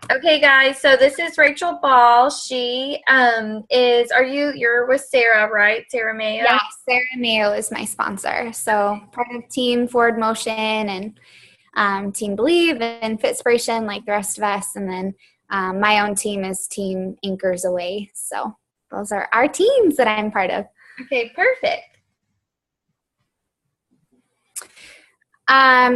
Okay, guys, so this is Rachel Ball. She you're with Sarah, right? Sarah Mayo? Yeah, Sarah Mayo is my sponsor. So part of Team Forward Motion and Team Believe and Fitspiration, like the rest of us. And then my own team is Team Anchors Away. So those are our teams that I'm part of. Okay, perfect.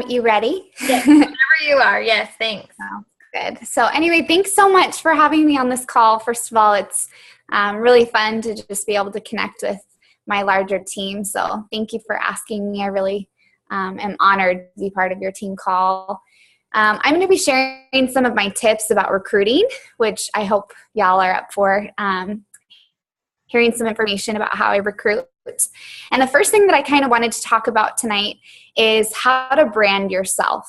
You ready? Yes, whenever you are. Yes, thanks. Oh, good. So anyway, thanks so much for having me on this call. First of all, it's really fun to just be able to connect with my larger team. So thank you for asking me. I really am honored to be part of your team call. I'm going to be sharing some of my tips about recruiting, which I hope y'all are up for hearing some information about how I recruit. And the first thing that I kind of wanted to talk about tonight is how to brand yourself,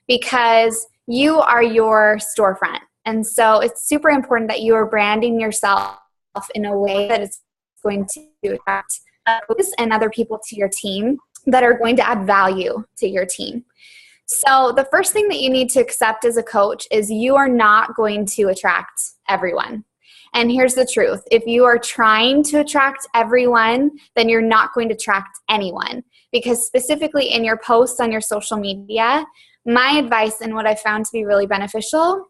because you are your storefront. And so it's super important that you are branding yourself in a way that is going to attract others and other people to your team that are going to add value to your team. So the first thing that you need to accept as a coach is you are not going to attract everyone. And here's the truth. If you are trying to attract everyone, then you're not going to attract anyone. Because specifically in your posts on your social media, my advice and what I found to be really beneficial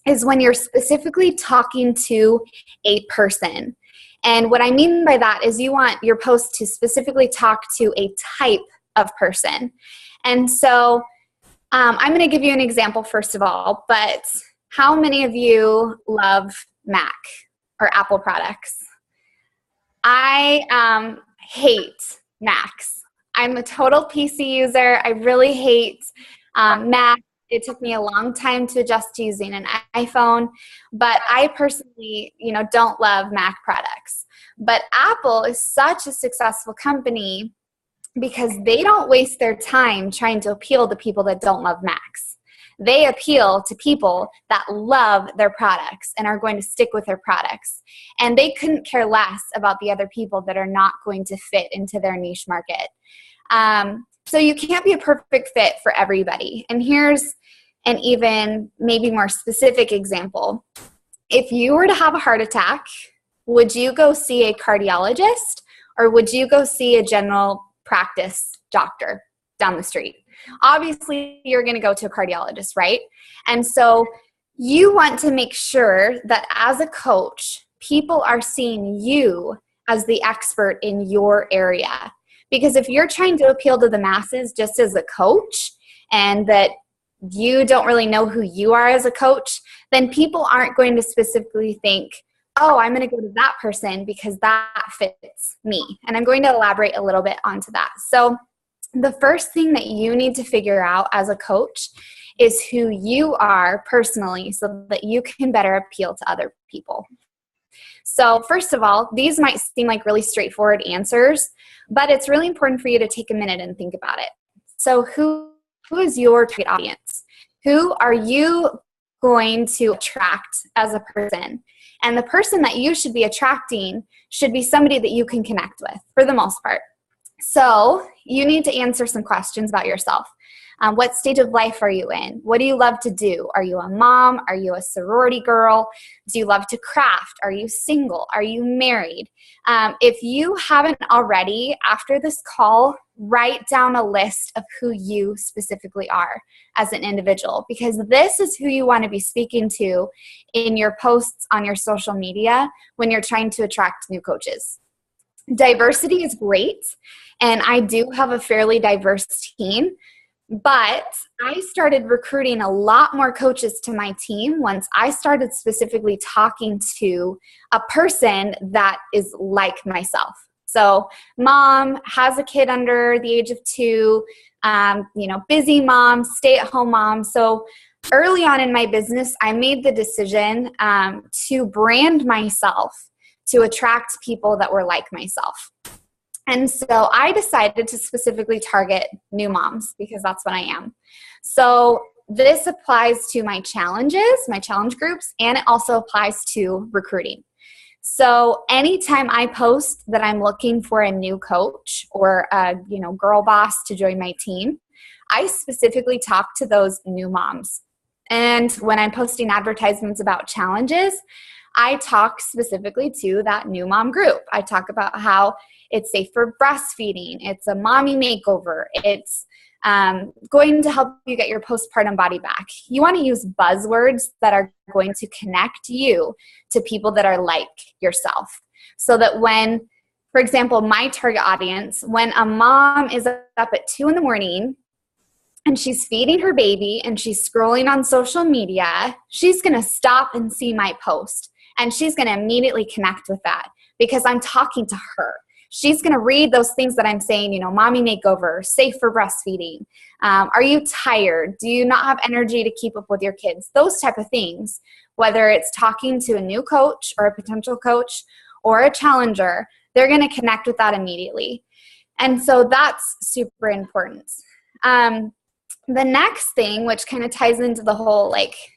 is when you're specifically talking to a person. And what I mean by that is you want your post to specifically talk to a type of person. And so I'm going to give you an example first of all, but how many of you love Mac or Apple products? I hate Macs. I'm a total PC user. I really hate Mac. It took me a long time to adjust to using an iPhone, but I personally, don't love Mac products. But Apple is such a successful company because they don't waste their time trying to appeal to people that don't love Macs. They appeal to people that love their products and are going to stick with their products. And they couldn't care less about the other people that are not going to fit into their niche market. So you can't be a perfect fit for everybody. And here's an even maybe more specific example. If you were to have a heart attack, would you go see a cardiologist or would you go see a general practice doctor down the street? Obviously, you're going to go to a cardiologist, right? And so you want to make sure that as a coach, people are seeing you as the expert in your area. Because if you're trying to appeal to the masses just as a coach and that you don't really know who you are as a coach, then people aren't going to specifically think, oh, I'm going to go to that person because that fits me. And I'm going to elaborate a little bit onto that. So the first thing that you need to figure out as a coach is who you are personally so that you can better appeal to other people. So first of all, these might seem like really straightforward answers, but it's really important for you to take a minute and think about it. So who is your target audience? Who are you going to attract as a person? And the person that you should be attracting should be somebody that you can connect with for the most part. So you need to answer some questions about yourself. What stage of life are you in? What do you love to do? Are you a mom? Are you a sorority girl? Do you love to craft? Are you single? Are you married? If you haven't already, after this call, write down a list of who you specifically are as an individual, because this is who you want to be speaking to in your posts on your social media when you're trying to attract new coaches. Diversity is great, and I do have a fairly diverse team, but I started recruiting a lot more coaches to my team once I started specifically talking to a person that is like myself. So mom has a kid under the age of 2, busy mom, stay-at-home mom. So early on in my business, I made the decision to brand myself to attract people that were like myself. And so I decided to specifically target new moms because that's what I am. So this applies to my challenges, my challenge groups, and it also applies to recruiting. So anytime I post that I'm looking for a new coach or a girl boss to join my team, I specifically talk to those new moms. And when I'm posting advertisements about challenges, I talk specifically to that new mom group. I talk about how it's safe for breastfeeding. It's a mommy makeover. It's going to help you get your postpartum body back. You want to use buzzwords that are going to connect you to people that are like yourself. So that when, for example, my target audience, when a mom is up at 2 a.m. and she's feeding her baby and she's scrolling on social media, she's going to stop and see my post. And she's going to immediately connect with that because I'm talking to her. She's going to read those things that I'm saying, mommy makeover, safe for breastfeeding. Are you tired? Do you not have energy to keep up with your kids? Those type of things, whether it's talking to a new coach or a potential coach or a challenger, they're going to connect with that immediately. And so that's super important. The next thing, which kind of ties into the whole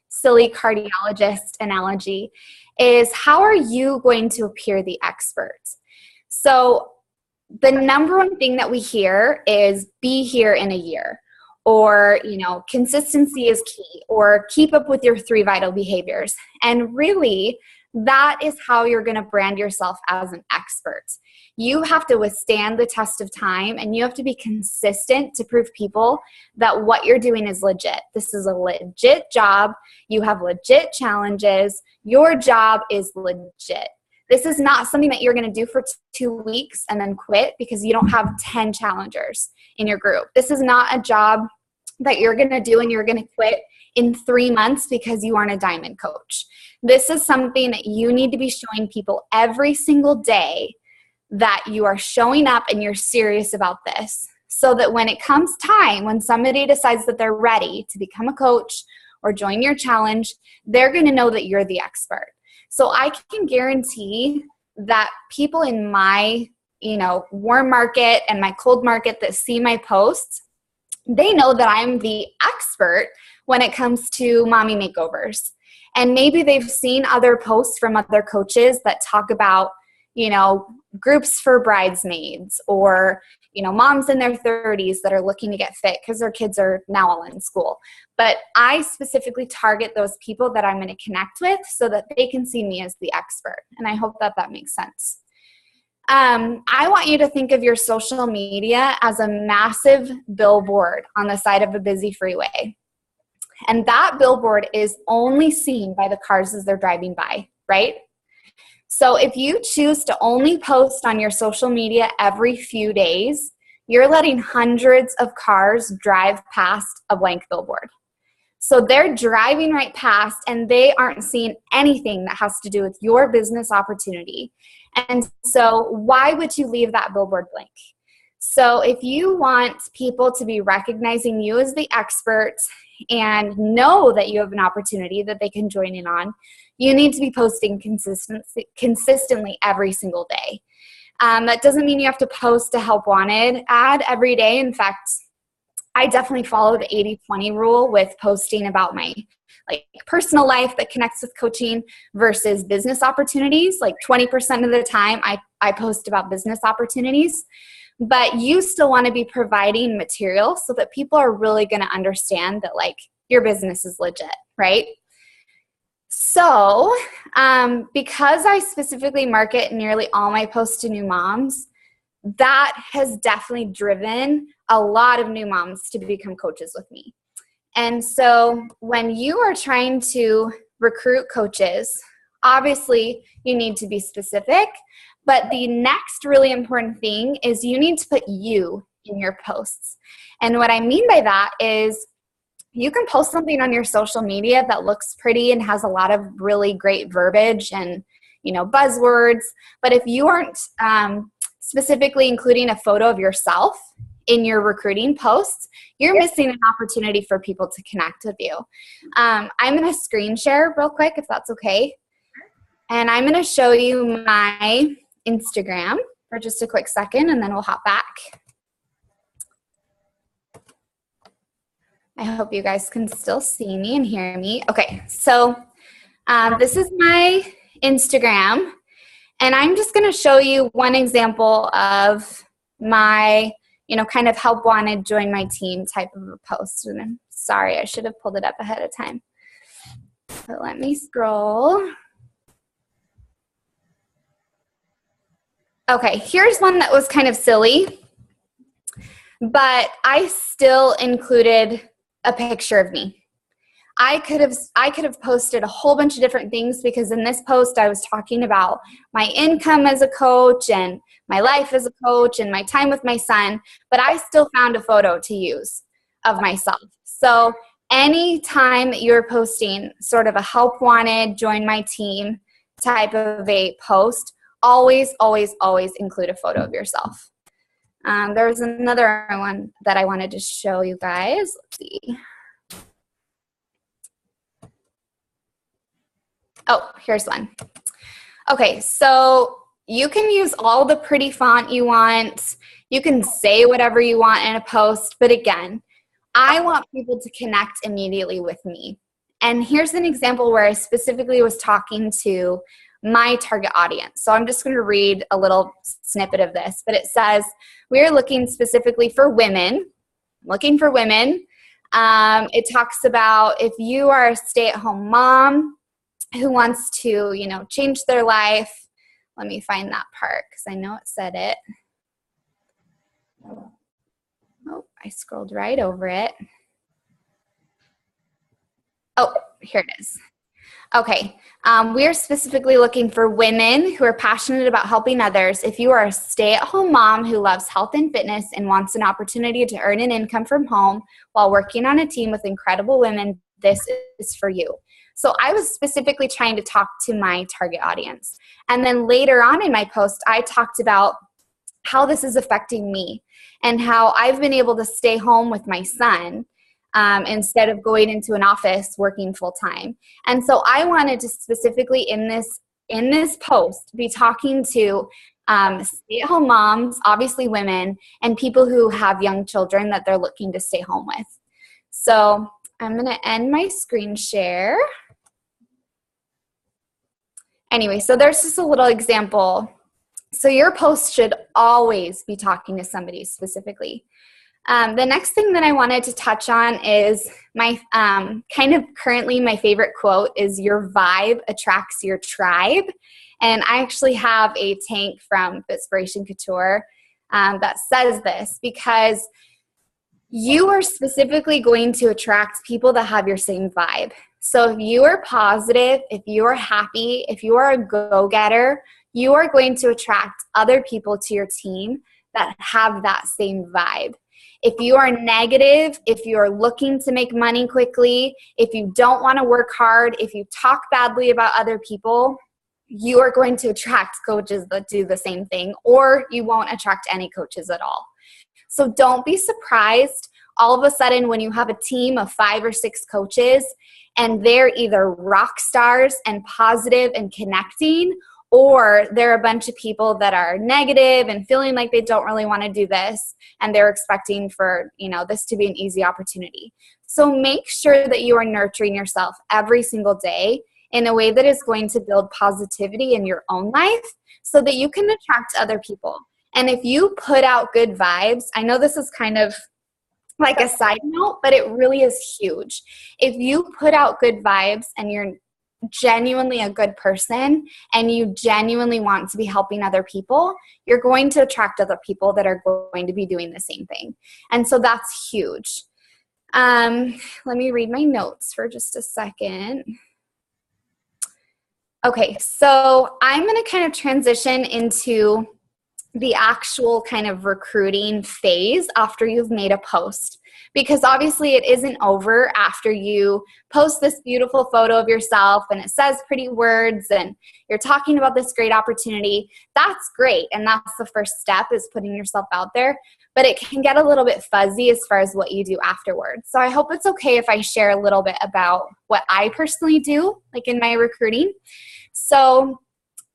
silly cardiologist analogy, is how are you going to appear the expert? So the number one thing that we hear is be here in a year, or, consistency is key, or keep up with your 3 vital behaviors. And really, that is how you're going to brand yourself as an expert. You have to withstand the test of time, and you have to be consistent to prove people that what you're doing is legit. This is a legit job. You have legit challenges. Your job is legit. This is not something that you're going to do for 2 weeks and then quit because you don't have 10 challengers in your group. This is not a job that you're going to do and you're going to quit in 3 months because you aren't a diamond coach. This is something that you need to be showing people every single day, that you are showing up and you're serious about this, so that when it comes time, when somebody decides that they're ready to become a coach or join your challenge, they're going to know that you're the expert. So I can guarantee that people in my, warm market and my cold market that see my posts, they know that I'm the expert when it comes to mommy makeovers. And maybe they've seen other posts from other coaches that talk about, groups for bridesmaids, or, moms in their 30s that are looking to get fit because their kids are now all in school. But I specifically target those people that I'm going to connect with so that they can see me as the expert. And I hope that makes sense. I want you to think of your social media as a massive billboard on the side of a busy freeway. And that billboard is only seen by the cars as they're driving by, right? So if you choose to only post on your social media every few days, you're letting hundreds of cars drive past a blank billboard. So they're driving right past and they aren't seeing anything that has to do with your business opportunity. And so why would you leave that billboard blank? So if you want people to be recognizing you as the expert and know that you have an opportunity that they can join in on, you need to be posting consistently every single day. That doesn't mean you have to post a help wanted ad every day. In fact, I definitely follow the 80-20 rule with posting about my personal life that connects with coaching versus business opportunities. 20% of the time I post about business opportunities. But you still want to be providing material so that people are really going to understand that your business is legit, right? So because I specifically market nearly all my posts to new moms, that has definitely driven a lot of new moms to become coaches with me. And so when you are trying to recruit coaches, obviously you need to be specific, but the next really important thing is you need to put you in your posts. And what I mean by that is you can post something on your social media that looks pretty and has a lot of really great verbiage and, buzzwords. But if you aren't specifically including a photo of yourself in your recruiting posts, you're missing an opportunity for people to connect with you. I'm going to screen share real quick, if that's okay. And I'm going to show you my Instagram for just a quick second, and then we'll hop back. I hope you guys can still see me and hear me. Okay, so this is my Instagram, and I'm just going to show you one example of my, kind of help wanted, join my team type of a post. And I'm sorry, I should have pulled it up ahead of time. But let me scroll. Okay, here's one that was kind of silly, but I still included a picture of me. I could have posted a whole bunch of different things, because in this post I was talking about my income as a coach and my life as a coach and my time with my son, but I still found a photo to use of myself. So anytime that you're posting sort of a help wanted, join my team type of a post, always, always, always include a photo of yourself. There was another one that I wanted to show you guys. Let's see. Oh, here's one. Okay, so you can use all the pretty font you want. You can say whatever you want in a post, but again, I want people to connect immediately with me. And here's an example where I specifically was talking to my target audience. So I'm just going to read a little snippet of this, but it says, we're looking specifically for women, It talks about if you are a stay-at-home mom who wants to, change their life. Let me find that part because I know it said it. Oh, I scrolled right over it. Oh, here it is. Okay, we are specifically looking for women who are passionate about helping others. If you are a stay-at-home mom who loves health and fitness and wants an opportunity to earn an income from home while working on a team with incredible women, this is for you. So I was specifically trying to talk to my target audience. And then later on in my post, I talked about how this is affecting me and how I've been able to stay home with my son instead of going into an office working full time. And so I wanted to specifically in this post be talking to stay-at-home moms, obviously women, and people who have young children that they're looking to stay home with. So I'm going to end my screen share. Anyway, so there's just a little example. So your post should always be talking to somebody specifically. The next thing that I wanted to touch on is my kind of currently my favorite quote is your vibe attracts your tribe. And I actually have a tank from Fitspiration Couture that says this, because you are specifically going to attract people that have your same vibe. So if you are positive, if you are happy, if you are a go-getter, you are going to attract other people to your team that have that same vibe. If you are negative, if you are looking to make money quickly, if you don't want to work hard, if you talk badly about other people, you are going to attract coaches that do the same thing, or you won't attract any coaches at all. So don't be surprised all of a sudden when you have a team of 5 or 6 coaches and they're either rock stars and positive and connecting, or they're a bunch of people that are negative and feeling like they don't really want to do this and they're expecting for, this to be an easy opportunity. So make sure that you are nurturing yourself every single day in a way that is going to build positivity in your own life so that you can attract other people. And if you put out good vibes, I know this is kind of like a side note, but it really is huge. If you put out good vibes and you're genuinely a good person and you genuinely want to be helping other people, you're going to attract other people that are going to be doing the same thing. And so that's huge. Let me read my notes for just a second. Okay, so I'm going to kind of transition into the actual kind of recruiting phase after you've made a post, because obviously it isn't over after you post this beautiful photo of yourself and it says pretty words and you're talking about this great opportunity. That's great, and that's the first step, is putting yourself out there, but it can get a little bit fuzzy as far as what you do afterwards. So I hope it's okay if I share a little bit about what I personally do, like in my recruiting. So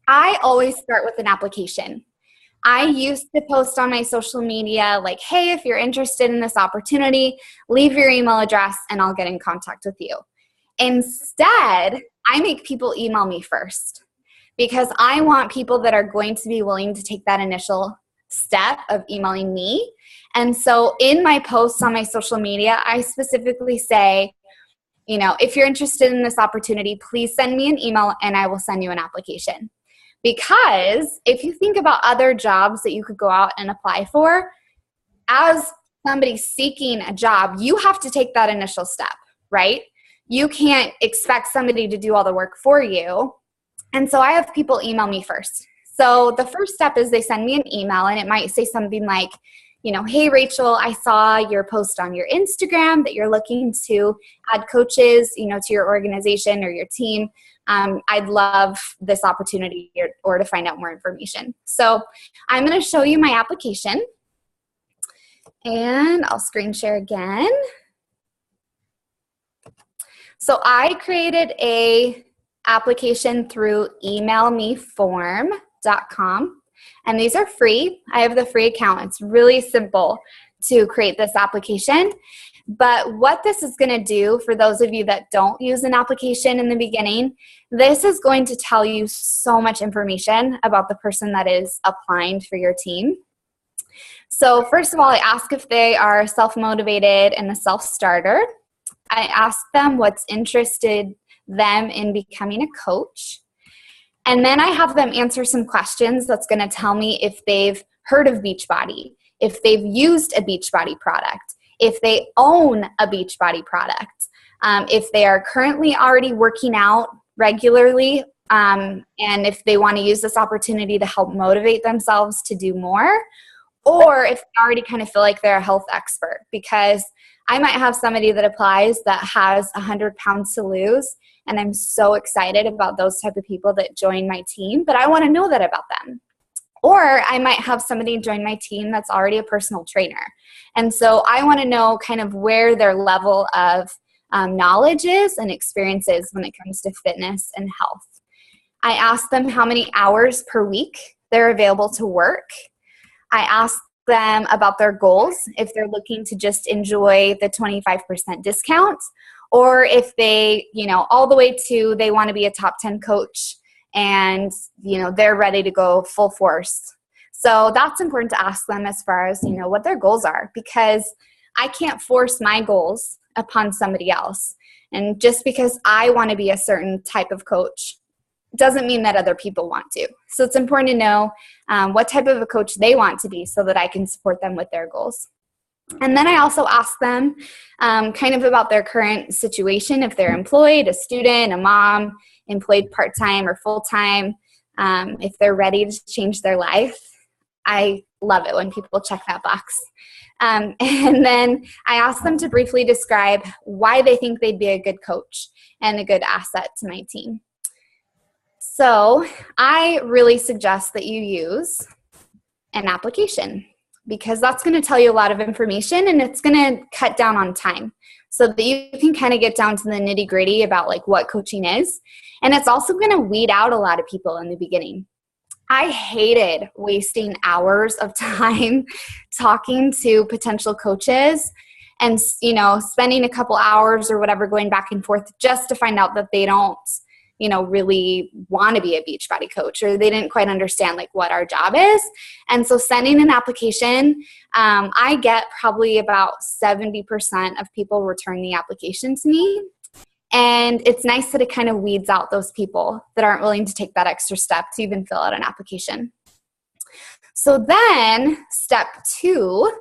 I always start with an application. I used to post on my social media like, hey, if you're interested in this opportunity, leave your email address and I'll get in contact with you. Instead, I make people email me first, because I want people that are going to be willing to take that initial step of emailing me. And so in my posts on my social media, I specifically say, if you're interested in this opportunity, please send me an email and I will send you an application. Because if you think about other jobs that you could go out and apply for, as somebody seeking a job, you have to take that initial step, right? You can't expect somebody to do all the work for you. And so I have people email me first. So the first step is they send me an email, and it might say something like, hey, Rachel, I saw your post on your Instagram that you're looking to add coaches, to your organization or your team. I'd love this opportunity or to find out more information. So I'm going to show you my application, and I'll screen share again. So I created a application through emailmeform.com, and these are free. I have the free account. It's really simple to create this application. But what this is going to do for those of you that don't use an application in the beginning, this is going to tell you so much information about the person that is applying for your team. So first of all, I ask if they are self-motivated and a self-starter. I ask them what's interested them in becoming a coach. And then I have them answer some questions that's going to tell me if they've heard of Beachbody, if they've used a Beachbody product, if they own a Beachbody product, if they are currently already working out regularly, and if they want to use this opportunity to help motivate themselves to do more, or if they already kind of feel like they're a health expert. Because I might have somebody that applies that has 100 pounds to lose, and I'm so excited about those type of people that join my team, but I want to know that about them. Or I might have somebody join my team that's already a personal trainer. And so I want to know kind of where their level of knowledge is and experience is when it comes to fitness and health. I ask them how many hours per week they're available to work. I ask them about their goals, if they're looking to just enjoy the 25% discount, or if they, all the way to they want to be a top 10 coach and, they're ready to go full force. So that's important to ask them as far as, what their goals are, because I can't force my goals upon somebody else. And just because I want to be a certain type of coach doesn't mean that other people want to. So it's important to know what type of a coach they want to be so that I can support them with their goals. And then I also ask them kind of about their current situation, if they're employed, a student, a mom, employed part-time or full-time, if they're ready to change their life. I love it when people check that box. And then I ask them to briefly describe why they think they'd be a good coach and a good asset to my team. So I really suggest that you use an application, because that's going to tell you a lot of information, and it's going to cut down on time so that you can kind of get down to the nitty gritty about like what coaching is. And it's also going to weed out a lot of people in the beginning. I hated wasting hours of time talking to potential coaches and, spending a couple hours or whatever going back and forth just to find out that they don't really want to be a Beachbody coach, or they didn't quite understand like what our job is. And so sending an application, I get probably about 70% of people return the application to me. And it's nice that it kind of weeds out those people that aren't willing to take that extra step to even fill out an application. So then step 2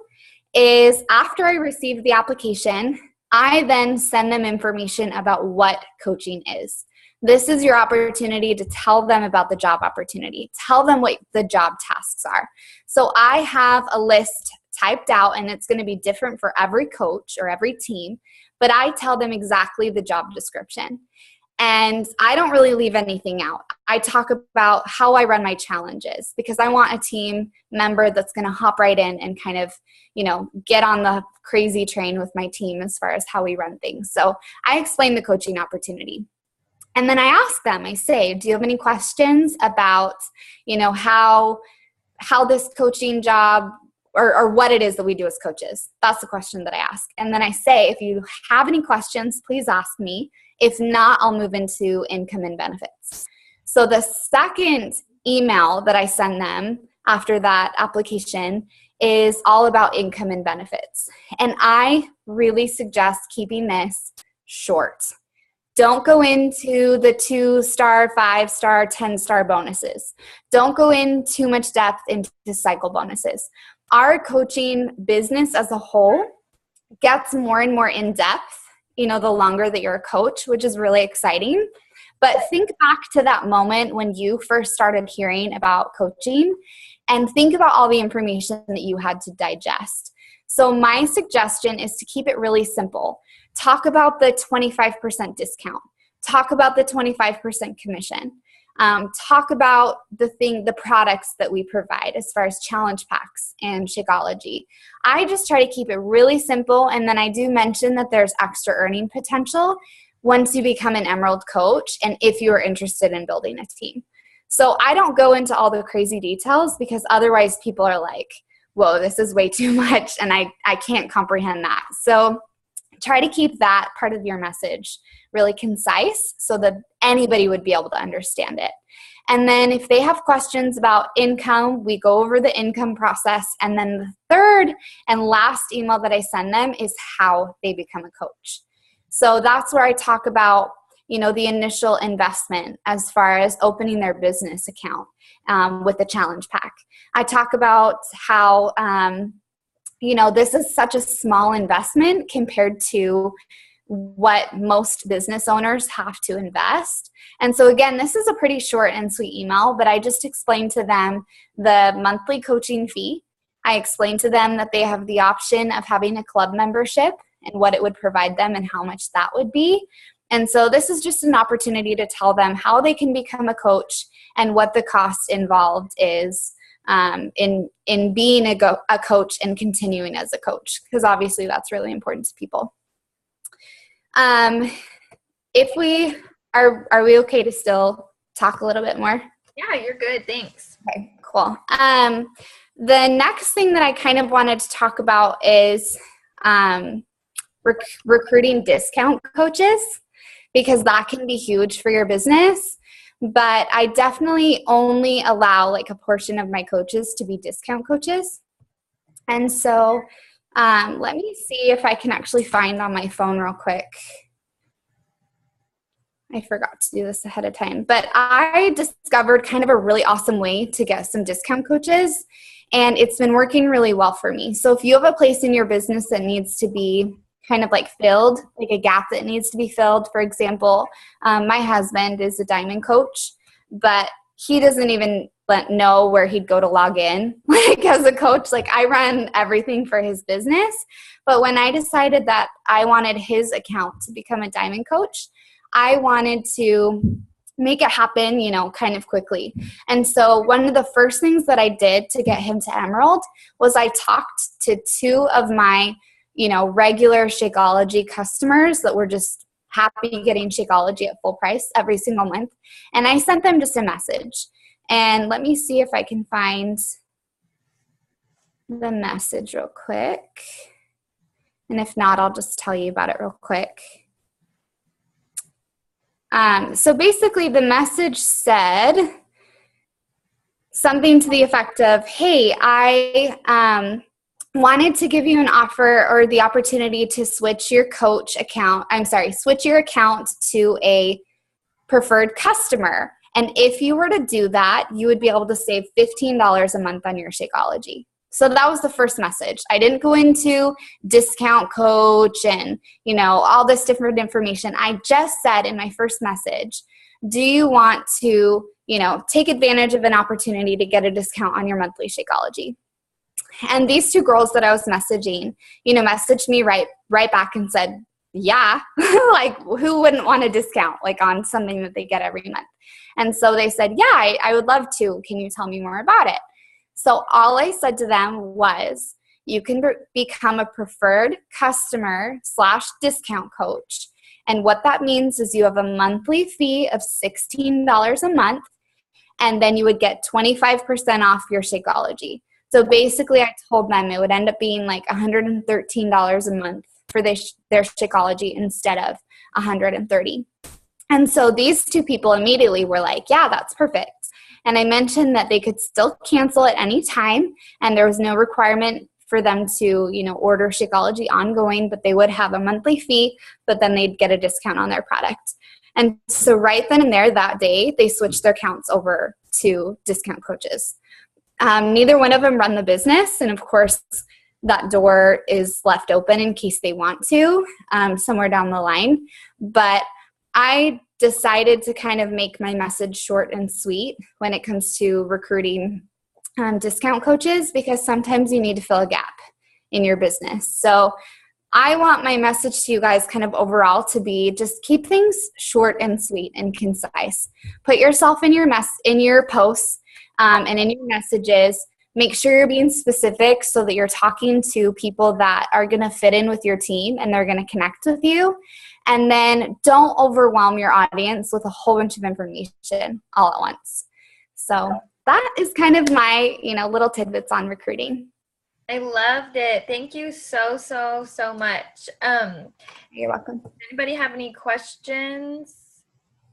is, after I receive the application, I then send them information about what coaching is. This is your opportunity to tell them about the job opportunity. Tell them what the job tasks are. So I have a list typed out, and it's going to be different for every coach or every team, but I tell them exactly the job description. And I don't really leave anything out. I talk about how I run my challenges, because I want a team member that's going to hop right in and kind of, get on the crazy train with my team as far as how we run things. So I explain the coaching opportunity. And then I ask them, I say, do you have any questions about, how this coaching job or what it is that we do as coaches? That's the question that I ask. And then I say, if you have any questions, please ask me. If not, I'll move into income and benefits. So the second email that I send them after that application is all about income and benefits. And I really suggest keeping this short. Don't go into the 2-star, 5-star, 10-star bonuses. Don't go in too much depth into cycle bonuses. Our coaching business as a whole gets more and more in depth, the longer that you're a coach, which is really exciting. But think back to that moment when you first started hearing about coaching and think about all the information that you had to digest. So my suggestion is to keep it really simple. Talk about the 25% discount. Talk about the 25% commission. Talk about the products that we provide as far as challenge packs and Shakeology. I just try to keep it really simple, and then I do mention that there's extra earning potential once you become an Emerald coach and if you are interested in building a team. So I don't go into all the crazy details because otherwise people are like, whoa, this is way too much and I can't comprehend that. So try to keep that part of your message really concise so that anybody would be able to understand it. And then if they have questions about income, we go over the income process. And then the third and last email that I send them is how they become a coach. So that's where I talk about, the initial investment as far as opening their business account with the challenge pack. I talk about how, this is such a small investment compared to what most business owners have to invest. And so again, this is a pretty short and sweet email, but I just explained to them the monthly coaching fee. I explained to them that they have the option of having a club membership and what it would provide them and how much that would be. And so this is just an opportunity to tell them how they can become a coach and what the cost involved is in being a coach and continuing as a coach, because obviously that's really important to people. If we are we okay to still talk a little bit more? Yeah, you're good. Thanks. Okay, cool. The next thing that I kind of wanted to talk about is recruiting discount coaches, because that can be huge for your business. But I definitely only allow like a portion of my coaches to be discount coaches. And so let me see if I can actually find on my phone real quick. I forgot to do this ahead of time, but I discovered kind of a really awesome way to get some discount coaches, and it's been working really well for me. So if you have a place in your business that needs to be kind of like filled, like a gap that needs to be filled, for example, my husband is a diamond coach, but he doesn't even know where he'd go to log in. Like as a coach, like I run everything for his business. But when I decided that I wanted his account to become a diamond coach, I wanted to make it happen, kind of quickly. And so one of the first things that I did to get him to Emerald was I talked to 2 of my, regular Shakeology customers that were just happy getting Shakeology at full price every single month. And I sent them just a message. And let me see if I can find the message real quick. And if not, I'll just tell you about it real quick. So basically the message said something to the effect of, hey, I wanted to give you an offer or the opportunity to switch your switch your account to a preferred customer. And if you were to do that, you would be able to save $15 a month on your Shakeology. So that was the first message. I didn't go into discount coach and, all this different information. I just said in my first message, do you want to, take advantage of an opportunity to get a discount on your monthly Shakeology? And these 2 girls that I was messaging, messaged me right back and said, yeah, like who wouldn't want a discount like on something that they get every month? And so they said, yeah, I would love to. Can you tell me more about it? So all I said to them was, you can become a preferred customer / discount coach. And what that means is you have a monthly fee of $16 a month, and then you would get 25% off your Shakeology. So basically I told them it would end up being like $113 a month for their Shakeology instead of $130. And so these 2 people immediately were like, yeah, that's perfect. And I mentioned that they could still cancel at any time, and there was no requirement for them to, order Shakeology ongoing, but they would have a monthly fee, but then they'd get a discount on their product. And so right then and there that day, they switched their accounts over to discount coaches. Neither one of them run the business. And of course, that door is left open in case they want to somewhere down the line. But I decided to kind of make my message short and sweet when it comes to recruiting discount coaches, because sometimes you need to fill a gap in your business. So I want my message to you guys kind of overall to be just keep things short and sweet and concise. Put yourself in your posts and in your messages. Make sure you're being specific so that you're talking to people that are going to fit in with your team and they're going to connect with you. And then don't overwhelm your audience with a whole bunch of information all at once. So that is kind of my, little tidbits on recruiting. I loved it. Thank you so much. You're welcome. Does anybody have any questions?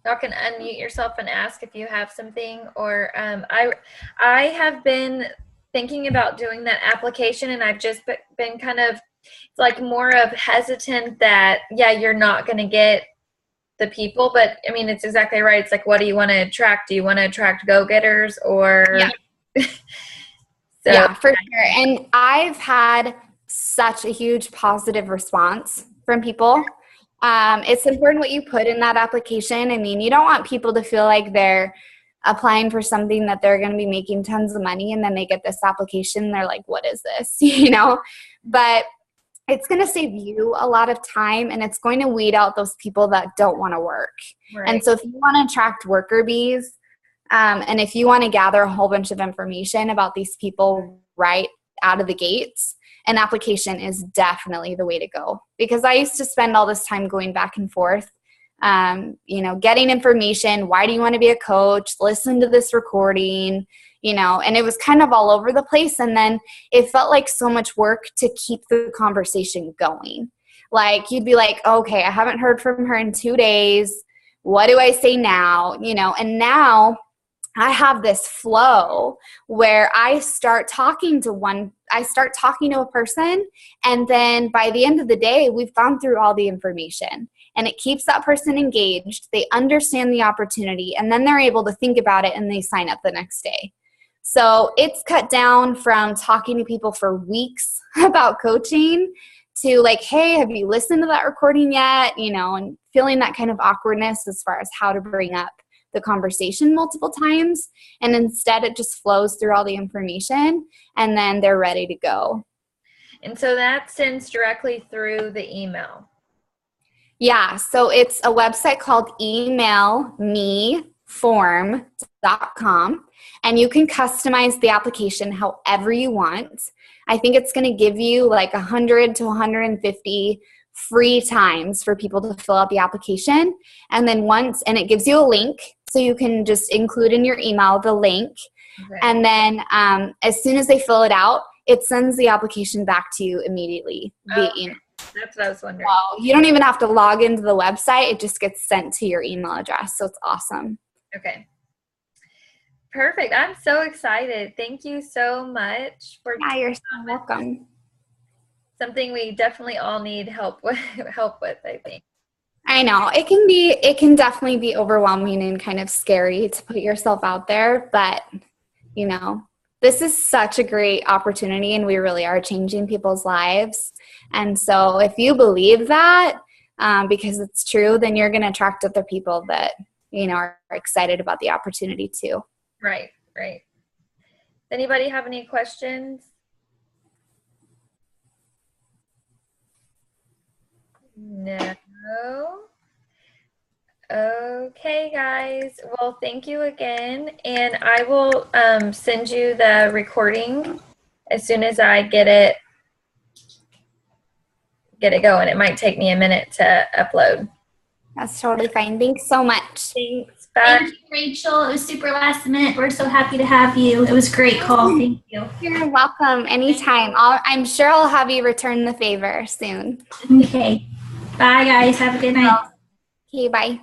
Y'all can unmute yourself and ask if you have something. Or I have been thinking about doing that application, and I've just been kind of like more of hesitant that, you're not going to get the people. But I mean, it's exactly right. It's like, what do you want to attract? Do you want to attract go-getters or? Yeah. So, yeah, for sure. And I've had such a huge positive response from people. It's important what you put in that application. I mean, you don't want people to feel like they're applying for something that they're going to be making tons of money, and then they get this application and they're like, what is this? But it's going to save you a lot of time, and it's going to weed out those people that don't want to work. Right. And so if you want to attract worker bees, and if you want to gather a whole bunch of information about these people right out of the gates, an application is definitely the way to go. Because I used to spend all this time going back and forth, getting information. Why do you want to be a coach? Listen to this recording, and it was kind of all over the place. And then it felt like so much work to keep the conversation going. Like you'd be like, okay, I haven't heard from her in 2 days. What do I say now? And now I have this flow where I start talking to a person, and then by the end of the day, we've gone through all the information, and it keeps that person engaged. They understand the opportunity, and then they're able to think about it, and they sign up the next day. So it's cut down from talking to people for weeks about coaching to like, hey, have you listened to that recording yet? And feeling that kind of awkwardness as far as how to bring up the conversation multiple times. And instead it just flows through all the information, and then they're ready to go. And so that sends directly through the email. Yeah. So it's a website called emailmeform.com, and you can customize the application however you want. I think it's going to give you like 100 to 150 free times for people to fill out the application. And then and it gives you a link, so you can just include in your email the link. Okay. And then as soon as they fill it out, it sends the application back to you immediately via email. That's what I was wondering. So you don't even have to log into the website. It just gets sent to your email address. So it's awesome. Okay. Perfect. I'm so excited. Thank you so much for. Yeah, you're so welcome. Something we definitely all need help with, I think. I know. It can definitely be overwhelming and kind of scary to put yourself out there, but this is such a great opportunity, and we really are changing people's lives. And so if you believe that, because it's true, then you're going to attract other people that, are excited about the opportunity too. Right. Anybody have any questions? No. Okay, guys. Well, thank you again. And I will send you the recording as soon as I get it going. It might take me a minute to upload. That's totally fine. Thanks so much. Thanks. Bye. Thank you, Rachel. It was super last minute. We're so happy to have you. It was a great call. Thank you. You're welcome. Anytime. I'm sure I'll have you return the favor soon. Okay. Bye, guys. Have a good night. Okay, bye.